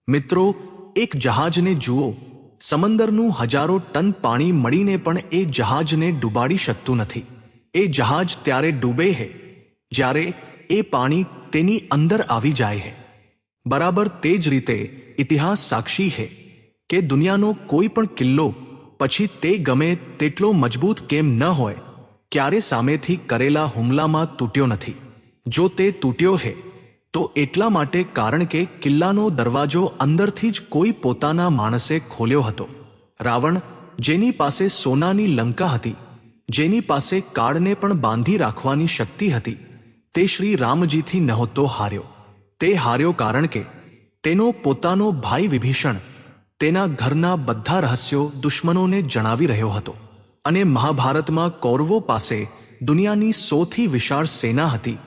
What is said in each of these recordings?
મિત્રો, એક જહાજને જુઓ. સમંદરનું હજારો ટન પાણી મળીને પણ એ જહાજને ડૂબાડી શકતું નથી. એ જહાજ ત્યારે ડૂબે છે જ્યારે એ પાણી તેની અંદર આવી જાય છે. બરાબર તે જ રીતે ઇતિહાસ સાક્ષી છે કે દુનિયાનો કોઈ પણ કિલ્લો પછી તે ગમે તેટલો મજબૂત કેમ ન હોય, ક્યારે સામેથી કરેલા હુમલામાં તૂટ્યો નથી. જો તે તૂટ્યો છે તો એટલા માટે કારણ કે કિલ્લાનો દરવાજો અંદરથી જ કોઈ પોતાના માણસે ખોલ્યો હતો. રાવણ, જેની પાસે સોનાની લંકા હતી, જેની પાસે કાળને પણ બાંધી રાખવાની શક્તિ હતી, તે શ્રી રામજીથી નહોતો હાર્યો. તે હાર્યો કારણ કે તેનો પોતાનો ભાઈ વિભીષણ તેના ઘરના બધા રહસ્યો દુશ્મનોને જણાવી રહ્યો હતો. અને મહાભારતમાં કૌરવો પાસે દુનિયાની સૌથી વિશાળ સેના હતી,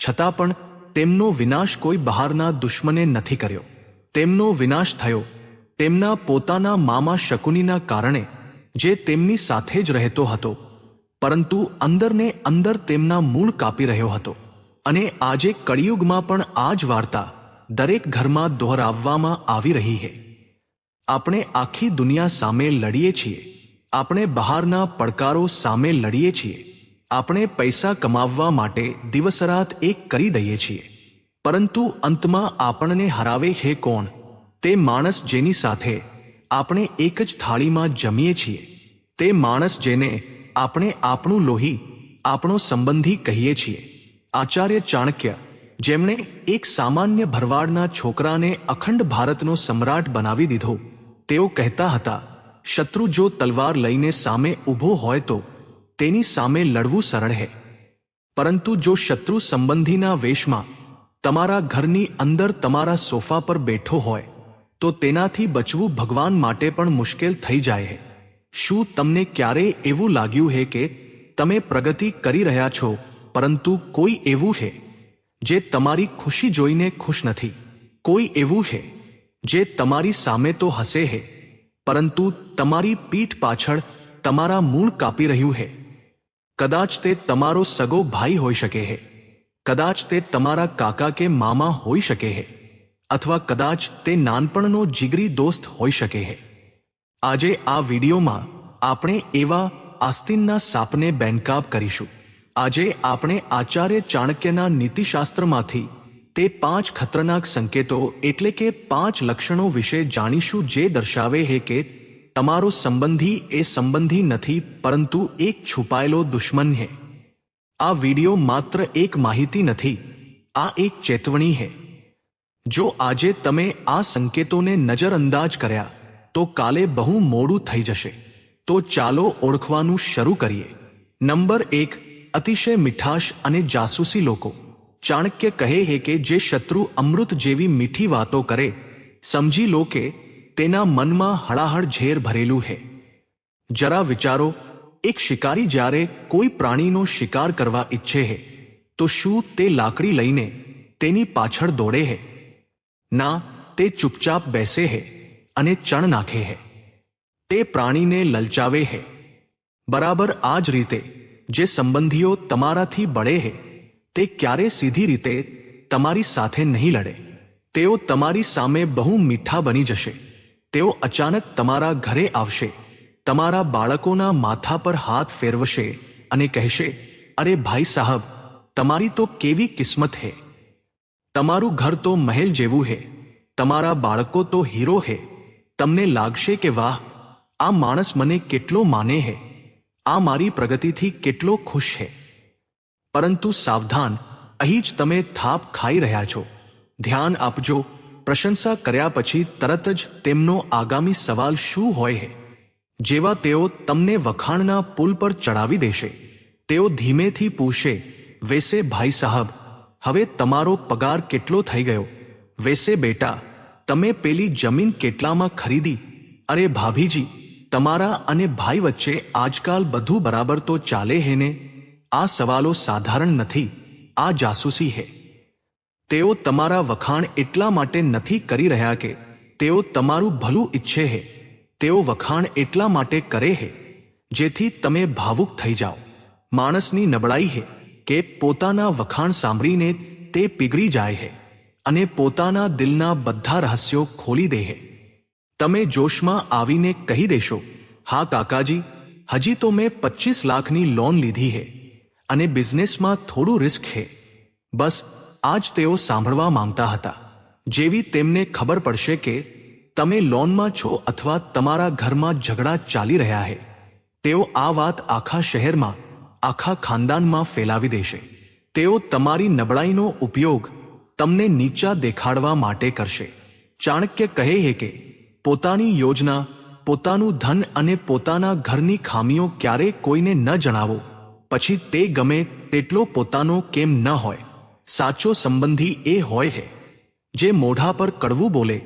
છતાં પણ તેમનો વિનાશ કોઈ બહારના દુશ્મને નથી કર્યો. તેમનો વિનાશ થયો તેમના પોતાના મામા શકુનીના કારણે, જે તેમની સાથે જ રહેતો હતો, પરંતુ અંદરને અંદર તેમના મૂળ કાપી રહ્યો હતો. અને આજે કળિયુગમાં પણ આ જ વાર્તા દરેક ઘરમાં દોહરાવવામાં આવી રહી છે. આપણે આખી દુનિયા સામે લડીએ છીએ, આપણે બહારના પડકારો સામે લડીએ છીએ, આપણે પૈસા કમાવવા માટે દિવસરાત એક કરી દઈએ છીએ, પરંતુ અંતમાં આપણને હરાવે છે કોણ? તે માણસ જેની સાથે આપણે એક જ થાળીમાં જમીએ છીએ, તે માણસ જેને આપણે આપણું લોહી, આપણો સંબંધી કહીએ છીએ. આચાર્ય ચાણક્ય, જેમણે એક સામાન્ય ભરવાડના છોકરાને અખંડ ભારતનો સમ્રાટ બનાવી દીધો, તેઓ કહેતા હતા, શત્રુ જો તલવાર લઈને સામે ઊભો હોય તો તેની સામે લડવું સરળ છે, પરંતુ જો શત્રુ સંબંધીના વેશમાં તમારા ઘરની અંદર તમારા સોફા પર બેઠો હોય તો તેનાથી બચવું ભગવાન માટે પણ મુશ્કેલ થઈ જાય છે. શું તમને ક્યારેય એવું લાગ્યું છે કે તમે પ્રગતિ કરી રહ્યા છો, પરંતુ કોઈ એવું છે જે તમારી ખુશી જોઈને ખુશ નથી? કોઈ એવું છે જે તમારી સામે તો હસે છે, પરંતુ તમારી પીઠ પાછળ તમારા મૂળ કાપી રહ્યું છે? કદાચ તે તમારો સગો ભાઈ હોઈ શકે છે, કદાચ તે તમારા કાકા કે મામા હોઈ શકે છે, અથવા કદાચ તે નાનપણનો જીગરી દોસ્ત હોઈ શકે છે. આજે આ વિડીયોમાં આપણે એવા આસ્તીનના સાપને બેનકાબ કરીશું. આજે આપણે આચાર્ય ચાણક્યના નીતિશાસ્ત્રમાંથી તે 5 ખતરનાક સંકેતો એટલે કે 5 લક્ષણો વિશે જાણીશું જે દર્શાવે છે કે તમારો સંબંધી એ સંબંધી નથી, પરંતુ એક છુપાયેલો દુશ્મન છે. આ વિડીયો માત્ર એક માહિતી નથી, આ એક ચેતવણી છે. જો આજે તમે આ સંકેતોને નજરઅંદાજ કર્યા તો કાલે બહુ મોડું થઈ જશે. તો ચાલો ઓળખવાનું શરૂ કરીએ. નંબર 1, અતિશય મીઠાશ અને જાસૂસી લોકો. ચાણક્ય કહે છે કે જે શત્રુ અમૃત જેવી મીઠી વાતો કરે, સમજી લો કે તેના મનમાં હળાહળ ઝેર ભરેલું છે. જરા વિચારો, એક શિકારી જ્યારે કોઈ પ્રાણીનો શિકાર કરવા ઈચ્છે છે તો શું તે લાકડી લઈને તેની પાછળ દોડે છે? ના, તે ચૂપચાપ બેસે છે અને ચણ નાખે છે. તે પ્રાણીને લલચાવે છે. બરાબર આ જ રીતે જે સંબંધીઓ તમારાથી બળે છે તે ક્યારે સીધી રીતે તમારી સાથે નહીં લડે. તેઓ તમારી સામે બહુ મીઠા બની જશે. તેઓ અચાનક તમારા ઘરે આવશે, તમારા બાળકોના માથા પર હાથ ફેરવશે અને કહેશે, અરે ભાઈ સાહબ, તમારી તો કેવી કિસ્મત છે. તમારું ઘર તો મહેલ જેવું છે, તમારા બાળકો તો હીરો છે. તમને લાગશે કે વાહ, આ માણસ મને કેટલો માને છે, આ મારી પ્રગતિથી કેટલો ખુશ છે. પરંતુ સાવધાન, અહીં જ તમે થાપ ખાઈ રહ્યા છો. ધ્યાન આપજો, પ્રશંસા કર્યા પછી તરત જ તેમનો આગામી સવાલ શું હોય છે? જેવા તેઓ તમને વખાણના પુલ પર ચડાવી દેશે, તેઓ ધીમેથી પૂછશે, વેસે ભાઈ સાહબ, હવે તમારો પગાર કેટલો થઈ ગયો? વેસે બેટા, તમે પેલી જમીન કેટલામાં ખરીદી? અરે ભાભીજી, તમારા અને ભાઈ વચ્ચે આજકાલ બધું બરાબર તો ચાલે હે ને? આ સવાલો સાધારણ નથી, આ જાસૂસી છે. તેઓ તમારા વખાણ એટલા માટે નથી કરી રહ્યા કે તેઓ તમારું ભલું ઈચ્છે છે. તેઓ વખાણ એટલા માટે કરે છે જેથી તમે ભાવુક થઈ જાઓ. માણસની નબળાઈ છે કે પોતાના વખાણ સાંભળીને તે પીગળી જાય છે અને પોતાના દિલના બધા રહસ્યો ખોલી દે. તમે જોશમાં આવીને કહી દેશો, હા કાકાજી, હજી તો મેં 25 લાખની લોન લીધી હે અને બિઝનેસમાં થોડું રિસ્ક હે. બસ આજ તેઓ સાંભળવા માંગતા હતા. જેવી તેમને ખબર પડશે કે તમે લોનમાં છો અથવા તમારા ઘરમાં ઝઘડા ચાલી રહ્યા હે, તેઓ આ વાત આખા શહેરમાં, આખા ખાનદાનમાં ફેલાવી દેશે. તેઓ તમારી નબળાઈનો ઉપયોગ તમને નીચા દેખાડવા માટે કરશે. ચાણક્ય કહે છે કે પોતાની યોજના, પોતાનું ધન અને પોતાના ઘરની ખામીઓ ક્યારેય કોઈને ન જણાવો, પછી તે ગમે તેટલો પોતાનો કેમ ન હોય. સાચો સંબંધી એ હોય છે જે મોઢા પર કડવું બોલે,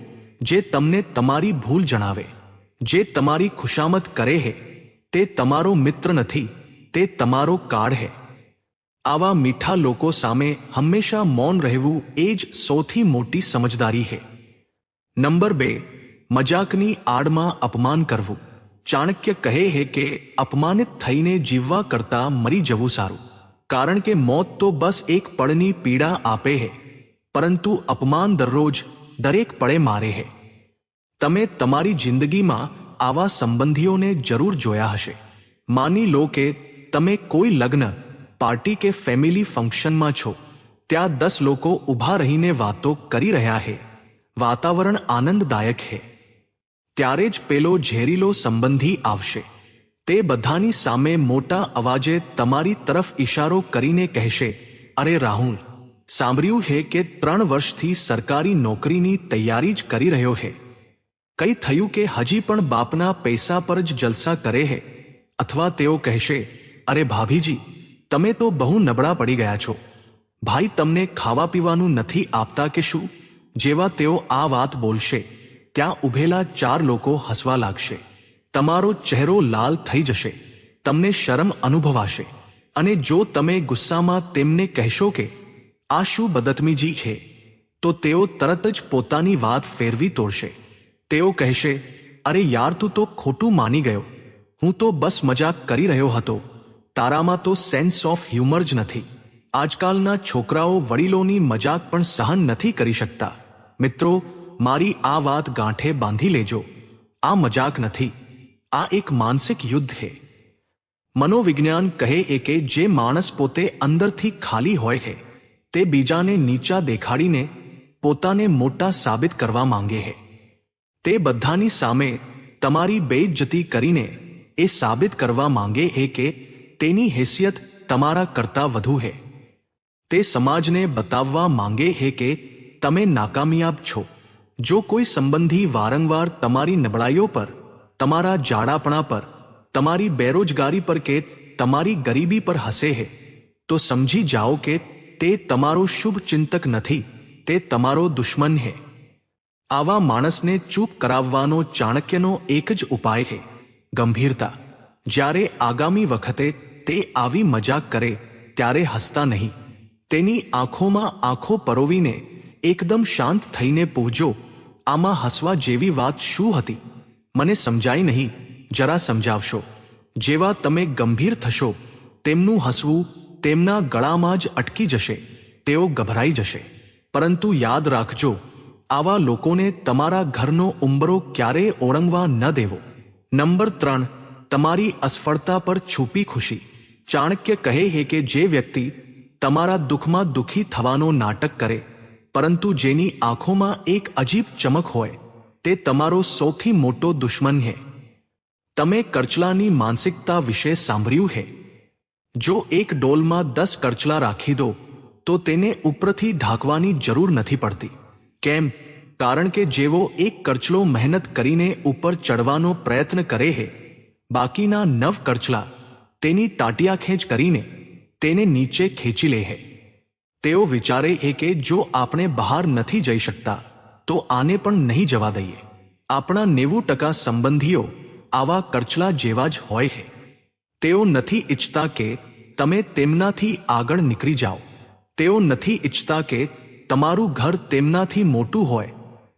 જે તમને તમારી ભૂલ જણાવે, જે તમારી ખુશામત કરે છે. તે તમારો મિત્ર નથી, તે તમારો કાર્ડ છે. આવા મીઠા લોકો સામે હંમેશા મૌન રહેવું એ જ સૌથી મોટી સમજદારી છે. નંબર 2, મજાકની આડમાં અપમાન કરવું. ચાણક્ય કહે છે કે અપમાનિત થઈને જીવવા કરતાં મરી જવું સારું. કારણ કે મોત તો બસ એક પળની પીડા આપે છે, પરંતુ અપમાન દરરોજ, દરેક પળે મારે છે. તમે તમારી જિંદગીમાં આવા સંબંધીઓને જરૂર જોયા હશે. માની લો કે તમે કોઈ લગ્ન, પાર્ટી કે ફેમિલી ફંક્શનમાં છો. ત્યાં 10 લોકો ઊભા રહીને વાતો કરી રહ્યા છે. વાતાવરણ આનંદદાયક છે. ત્યારે જ પેલો ઝેરીલો સંબંધી આવશે. તે બધાની સામે મોટા અવાજે તમારી તરફ ઇશારો કરીને કહેશે, અરે રાહુલ, સાંભળ્યું છે કે 3 વર્ષથી સરકારી નોકરીની તૈયારી જ કરી રહ્યો છે. કઈ થયું કે હજી પણ બાપના પૈસા પર જ જલસા કરે છે? અથવા તેઓ કહેશે, અરે ભાભીજી, તમે તો બહુ નબળા પડી ગયા છો. ભાઈ તમને ખાવા પીવાનું નથી આપતા કે શું? જેવા તેઓ આ વાત બોલશે, ત્યાં ઊભેલા 4 લોકો હસવા લાગશે. તમારો ચહેરો લાલ થઈ જશે, તમને શરમ અનુભવાશે. અને જો તમે ગુસ્સામાં તેમને કહેશો કે આ શું બદતમીજી છે, તો તેઓ તરત જ પોતાની વાત ફેરવી તોડશે. તેઓ કહેશે, અરે યાર, તું તો ખોટું માની ગયો. હું તો બસ મજાક કરી રહ્યો હતો. તારામાં તો સેન્સ ઓફ હ્યુમર જ નથી. આજકાલના છોકરાઓ વડીલોની મજાક પણ સહન નથી કરી શકતા. મિત્રો, મારી આ વાત ગાંઠે બાંધી લેજો. આ મજાક નથી, આ એક માનસિક યુદ્ધ છે. મનોવિજ્ઞાન કહે છે કે જે માણસ પોતે અંદરથી ખાલી હોય છે, તે બીજાને નીચા દેખાડીને પોતાને મોટા સાબિત કરવા માંગે છે. તે બધાની સામે તમારી બેઇજ્જતી કરીને એ સાબિત કરવા માંગે છે કે તેની હેસિયત તમારા કરતાં વધુ છે. તે સમાજને બતાવવા માંગે છે કે તમે નાકામયાબ છો. જો કોઈ સંબંધી વારંવાર તમારી નબળાઈઓ પર, તમારા જાડાપણા પર, તમારી બેરોજગારી પર કે તમારી ગરીબી પર હસે છે, તો સમજી જાઓ કે તે તમારો શુભ ચિંતક નથી, તે તમારો દુશ્મન છે. આવા માણસને ચૂપ કરાવવાનો ચાણક્યનો એક જ ઉપાય છે, ગંભીરતા. જ્યારે આગામી વખતે તે આવી મજાક કરે ત્યારે હસતા નહીં. તેની આંખોમાં આંખો પરોવીને એકદમ શાંત થઈને પૂછજો, આમાં હસવા જેવી વાત શું હતી? મને સમજાઈ નહીં, જરા સમજાવશો. જેવા તમે ગંભીર થશો, તેમનું હસવું તેમના ગળામાં જ અટકી જશે. તેઓ ગભરાઈ જશે. પરંતુ યાદ રાખજો, આવા લોકોને તમારા ઘરનો ઉંબરો ક્યારેય ઓળંગવા ન દેવો. નંબર 3, તમારી અસફળતા પર છુપી ખુશી. ચાણક્ય કહે છે કે જે વ્યક્તિ તમારા દુઃખમાં દુઃખી થવાનો નાટક કરે, પરંતુ જેની આંખોમાં એક અજીબ ચમક હોય, તે તમારો સૌથી મોટો દુશ્મન છે. તમે કરચલાની માનસિકતા વિશે સાંભળ્યું છે? જો એક ડોલમાં 10 કરચલા રાખી દો, તો તેને ઉપરથી ઢાંકવાની જરૂર નથી પડતી. કેમ? કારણ કે જેવો એક કરચલો મહેનત કરીને ઉપર ચડવાનો પ્રયત્ન કરે છે, બાકીના 9 કરચલા તેની ટાટિયાખેંચ કરીને તેને નીચે ખેંચી લે છે. તેઓ વિચારે છે કે જો આપણે બહાર નથી જઈ શકતા, તો આને પણ નહીં જવા દઈએ. આપણા 90% સંબંધીઓ આવા કરચલા જેવા જ હોય છે. તેઓ નથી ઈચ્છતા કે તમે તેમનાથી આગળ નીકળી જાઓ. તેઓ નથી ઈચ્છતા કે તમારું ઘર તેમનાથી મોટું હોય,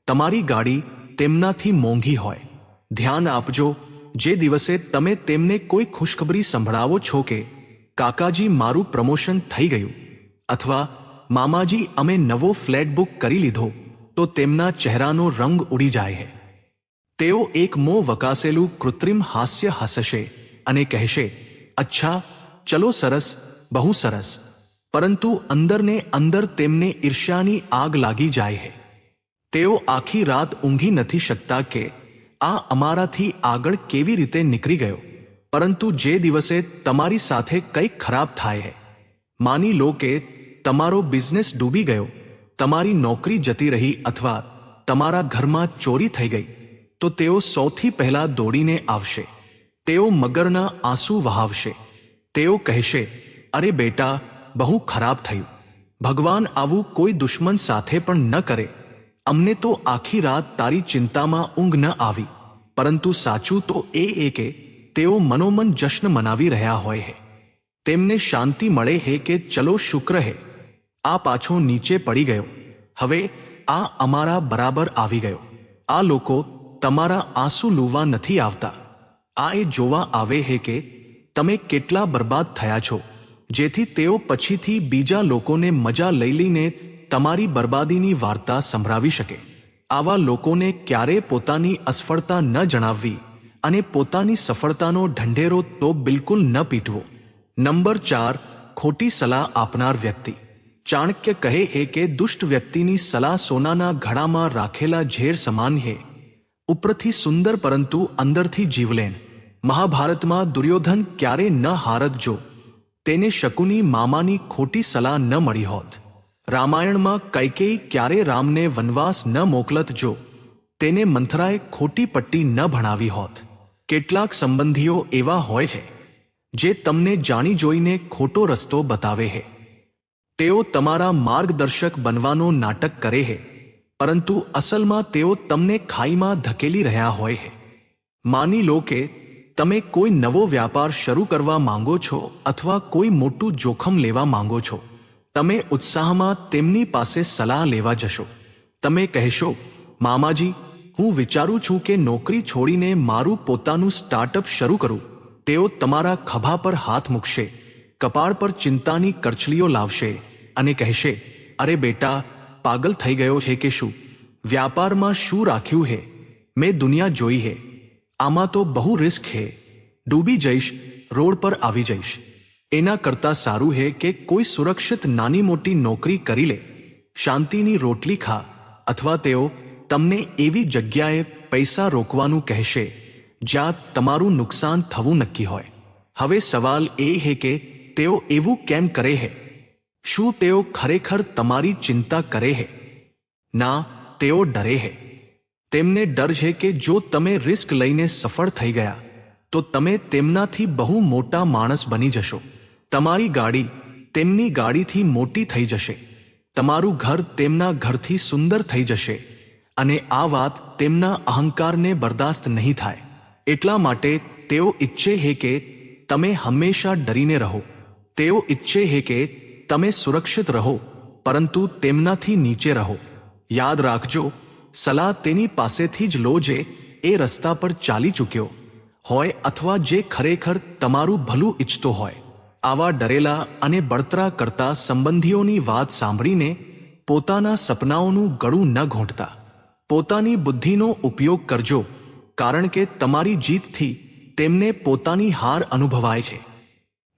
તમારી ગાડી તેમનાથી મોંઘી હોય. ધ્યાન આપજો, જે દિવસે તમે તેમને કોઈ ખુશખબરી સંભળાવો છો કે કાકાજી, મારું પ્રમોશન થઈ ગયું, અથવા મામાજી અમે નવો ફ્લેટ બુક કરી લીધો, તો તેમના ચહેરાનો રંગ ઉડી જાય છે. તેઓ એક મોં વકાસેલું કૃત્રિમ હાસ્ય હસશે અને કહેશે, અચ્છા, ચલો, સરસ, બહુ સરસ. પરંતુ અંદરને અંદર તેમને ઈર્ષ્યાની આગ લાગી જાય છે. તેઓ આખી રાત ઊંઘી નથી શકતા કે આ અમારાથી આગળ કેવી રીતે નીકળી ગયો. પરંતુ જે દિવસે તમારી સાથે કંઈક ખરાબ થાય છે, માની લો કે તમારો બિઝનેસ ડૂબી ગયો, તમારી નોકરી જતી રહી અથવા તમારા ઘરમાં ચોરી થઈ ગઈ, તો તેઓ સૌથી પહેલા દોડીને આવશે. તેઓ મગરના આંસુ વહાવશે. તેઓ કહેશે, અરે બેટા, બહુ ખરાબ થયું. ભગવાન આવું કોઈ દુશ્મન સાથે પણ ન કરે. અમને તો આખી રાત તારી ચિંતામાં ઊંઘ ન આવી. પરંતુ સાચું તો એ કે તેઓ મનોમન જશ્ન મનાવી રહ્યા હોય છે. તેમને શાંતિ મળે છે કે ચલો, શુક્ર હે, આ પાછો નીચે પડી ગયો. હવે આ અમારા બરાબર આવી ગયો. આ લોકો તમારા આંસુ લૂવા નથી આવતા. આ એ જોવા આવે છે કે તમે કેટલા બરબાદ થયા છો, જેથી તેઓ પછીથી બીજા લોકોને મજા લઈ લઈને તમારી બરબાદીની વાર્તા સંભળાવી શકે. આવા લોકોને ક્યારે પોતાની અસફળતા ન જણાવવી અને પોતાની સફળતાનો ઢંઢેરો તો બિલકુલ ન પીટવો. નંબર 4, ખોટી સલાહ આપનાર વ્યક્તિ. ચાણક્ય કહે છે કે દુષ્ટ વ્યક્તિની સલાહ સોનાના ઘડામાં રાખેલા ઝેર સમાન છે. ઉપરથી સુંદર પરંતુ અંદરથી જીવલેણ. મહાભારતમાં દુર્યોધન ક્યારે ન હારત જો તેને શકુની મામાની ખોટી સલાહ ન મળી હોત. રામાયણમાં કૈકેયી ક્યારે રામને વનવાસ ન મોકલત જો તેને મંથરાએ ખોટી પટ્ટી ન ભણાવી હોત. કેટલાક સંબંધીઓ એવા હોય છે જે તમને જાણી જોઈને ખોટો રસ્તો બતાવે છે. તેઓ તમારા માર્ગદર્શક બનવાનો નાટક કરે છે, પરંતુ અસલમાં તેઓ તમને ખાઈમાં ધકેલી રહ્યા હોય છે. માની લો કે તમે કોઈ નવો વ્યાપાર શરૂ કરવા માંગો છો અથવા કોઈ મોટું જોખમ લેવા માંગો છો. તમે ઉત્સાહમાં તેમની પાસે સલાહ લેવા જશો. તમે કહેશો, મામાજી, હું વિચારું છું કે નોકરી છોડીને મારું પોતાનું સ્ટાર્ટઅપ શરૂ કરું. તેઓ તમારા ખભા પર હાથ મૂકશે, કપાળ પર ચિંતાની કરચલીઓ લાવશે અને કહેશે, અરે બેટા, પાગલ થઈ ગયો છે કે શું? વ્યાપારમાં શું રાખ્યું છે? મેં દુનિયા જોઈ છે. આમાં તો બહુ રિસ્ક છે. ડૂબી જઈશ, રોડ પર આવી જઈશ. એના કરતાં સારું છે કે કોઈ સુરક્ષિત નાની મોટી નોકરી કરી લે, શાંતિની રોટલી ખા. અથવા તેઓ તમને એવી જગ્યાએ પૈસા રોકવાનું કહેશે જ્યાં તમારું નુકસાન થવું નક્કી હોય. હવે સવાલ એ છે કે તેઓ એવું કેમ કરે છે? શું તેઓ ખરેખર તમારી ચિંતા કરે છે? ના, તેઓ ડરે છે. તેમને ડર છે કે જો તમે રિસ્ક લઈને સફળ થઈ ગયા તો તમે તેમનાથી બહુ મોટા માણસ બની જશો. તમારી ગાડી તેમની ગાડીથી મોટી થઈ જશે. તમારું ઘર તેમના ઘરથી સુંદર થઈ જશે. અને આ વાત તેમના અહંકારને બરદાસ્ત નહીં થાય. એટલા માટે તેઓ ઈચ્છે છે કે તમે હંમેશા ડરીને રહો. તેઓ ઈચ્છે છે કે તમે સુરક્ષિત રહો, પરંતુ તેમનાથી નીચે રહો. યાદ રાખજો, સલાહ તેની પાસેથી જ લો જે એ રસ્તા પર ચાલી ચૂક્યો હોય અથવા જે ખરેખર તમારું ભલું ઈચ્છતો હોય. આવા ડરેલા અને બળતરા કરતા સંબંધીઓની વાત સાંભળીને પોતાના સપનાઓનું ગળું ન ઘોંટતા. પોતાની બુદ્ધિનો ઉપયોગ કરજો, કારણ કે તમારી જીતથી તેમને પોતાની હાર અનુભવાય છે.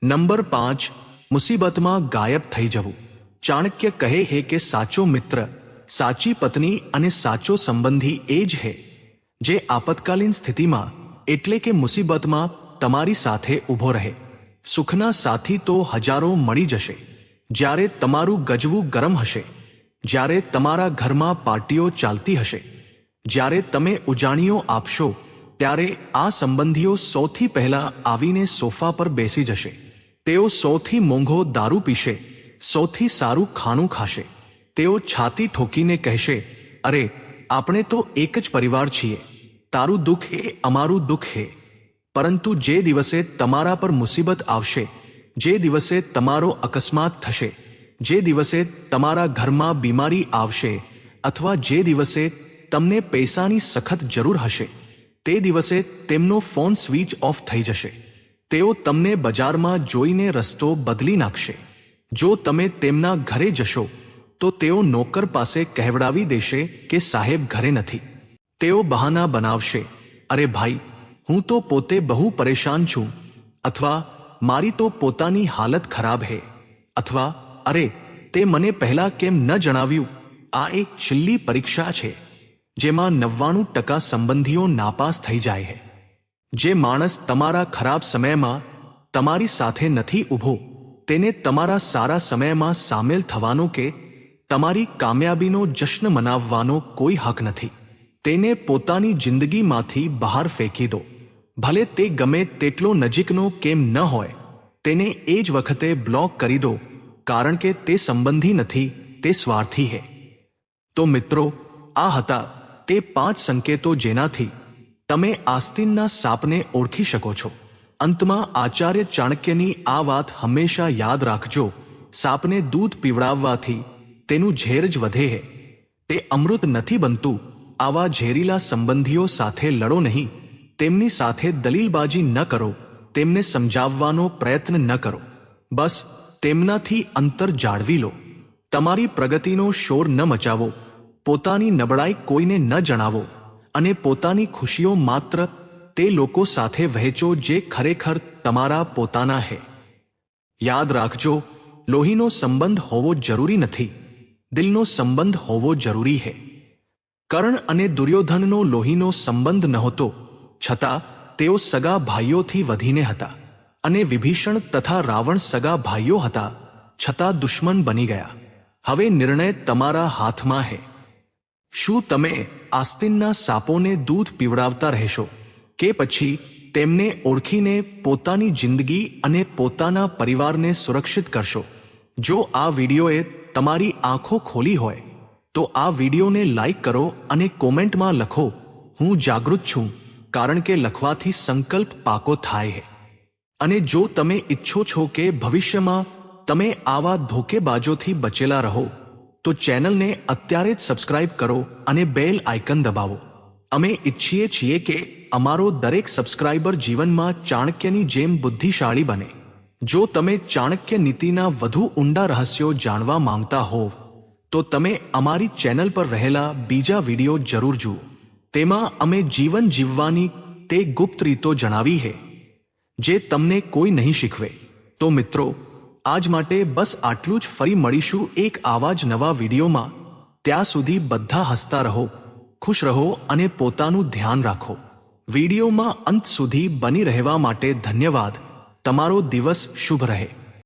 નંબર 5, મુસીબતમાં ગાયબ થઈ જવું. ચાણક્ય કહે છે કે સાચો મિત્ર, સાચી પત્ની અને સાચો સંબંધી એ જ છે જે આપતકાલીન સ્થિતિમાં, એટલે કે મુસીબતમાં તમારી સાથે ઊભો રહે. સુખના સાથી તો હજારો મળી જશે. જ્યારે તમારું ગજવું ગરમ હશે, જ્યારે તમારા ઘરમાં પાર્ટીઓ ચાલતી હશે, જ્યારે તમે ઉજાણીઓ આપશો, ત્યારે આ સંબંધીઓ સૌથી પહેલા આવીને સોફા પર બેસી જશે. તેઓ સૌથી મોંઘો દારૂ પીશે, સૌથી સારું ખાણું ખાશે. તેઓ છાતી ઠોકીને કહેશે, અરે, આપણે તો એક જ પરિવાર છીએ. તારું દુઃખ એ અમારું દુઃખ છે. પરંતુ જે દિવસે તમારા પર મુસીબત આવશે, જે દિવસે તમારો અકસ્માત થશે, જે દિવસે તમારા ઘરમાં બીમારી આવશે અથવા જે દિવસે તમને પૈસાની સખત જરૂર હશે, તે દિવસે તેમનો ફોન સ્વિચ ઓફ થઈ જશે. તેઓ તમને બજારમાં જોઈને રસ્તો બદલી નાખશે. જો તમે તેમના ઘરે જશો તો તેઓ નોકર પાસે કહેવડાવી દેશે કે સાહેબ ઘરે નથી. તેઓ બહાના બનાવશે, અરે ભાઈ, હું તો પોતે બહુ પરેશાન છું, અથવા મારી તો પોતાની હાલત ખરાબ હે, અથવા અરે તે મને પહેલા કેમ ન જણાવ્યું. આ એક છેલ્લી પરીક્ષા છે જેમાં 99% સંબંધીઓ નાપાસ થઈ જાય છે. જે માણસ તમારા ખરાબ સમયમાં તમારી સાથે નથી ઊભો તેને તમારા સારા સમયમાં સામેલ થવાનો કે તમારી કામયાબીનો જશ્ન મનાવવાનો કોઈ હક નથી. તેને પોતાની જિંદગીમાંથી બહાર ફેંકી દો, ભલે તે ગમે તેટલો નજીકનો કેમ ન હોય. તેને એ જ વખતે બ્લોક કરી દો, કારણ કે તે સંબંધી નથી, તે સ્વાર્થી છે. તો મિત્રો, આ હતા તે 5 સંકેતો જેનાથી તમે આસ્તીનના સાપને ઓળખી શકો છો. અંતમાં આચાર્ય ચાણક્યની આ વાત હંમેશા યાદ રાખજો, સાપને દૂધ પીવડાવવાથી તેનું ઝેર જ વધે છે, તે અમૃત નથી બનતું. આવા ઝેરીલા સંબંધીઓ સાથે લડો નહીં, તેમની સાથે દલીલબાજી ન કરો, તેમને સમજાવવાનો પ્રયત્ન ન કરો, બસ તેમનાથી અંતર જાળવી લો. તમારી પ્રગતિનો શોર ન મચાવો, પોતાની નબળાઈ કોઈને ન જણાવો, અને પોતાની ખુશીઓ માત્ર તે લોકો સાથે વહેંચો જે ખરેખર તમારા પોતાના છે. યાદ રાખજો, લોહીનો સંબંધ હોવો જરૂરી નથી, દિલનો સંબંધ હોવો જરૂરી છે. કર્ણ અને દુર્યોધનનો લોહીનો સંબંધ નહોતો, છતાં તેઓ સગા ભાઈઓથી વધીને હતા, અને વિભીષણ તથા રાવણ સગા ભાઈઓ હતા, છતાં દુશ્મન બની ગયા. હવે નિર્ણય તમારા હાથમાં છે. શું તમે આસ્તીનના સાપોને દૂધ પીવડાવતા રહેશો, કે પછી તેમને ઓળખીને પોતાની જિંદગી અને પોતાના પરિવારને સુરક્ષિત કરશો? જો આ વિડીયોએ તમારી આંખો ખોલી હોય તો આ વિડીયોને લાઈક કરો અને કોમેન્ટમાં લખો, હું જાગૃત છું, કારણ કે લખવાથી સંકલ્પ પાકો થાય છે. અને જો તમે ઈચ્છો છો કે ભવિષ્યમાં તમે આવા ધોકેબાજોથી બચેલા રહો તો ચેનલને અત્યારે જ સબસ્ક્રાઇબ કરો અને બેલ આઇકન દબાવો. અમે ઈચ્છીએ છીએ કે અમારો દરેક સબસ્ક્રાઇબર જીવનમાં ચાણક્યની જેમ બુદ્ધિશાળી બને. જો તમે ચાણક્ય નીતિના વધુ ઊંડા રહસ્યો જાણવા માંગતા હોવ તો તમે અમારી ચેનલ પર રહેલા બીજા વિડીયો જરૂર જુઓ. તેમાં અમે જીવન જીવવાની તે ગુપ્ત રીતો જણાવી છે જે તમને કોઈ નહીં શીખવે. તો મિત્રો, આજ માટે બસ આટલું જ. ફરી મળીશું એક આવા જ નવા વિડીયોમાં. ત્યાં સુધી બધા હસતા રહો, ખુશ રહો અને પોતાનું ધ્યાન રાખો. વિડીયોમાં અંત સુધી બની રહેવા માટે ધન્યવાદ. તમારો દિવસ શુભ રહે.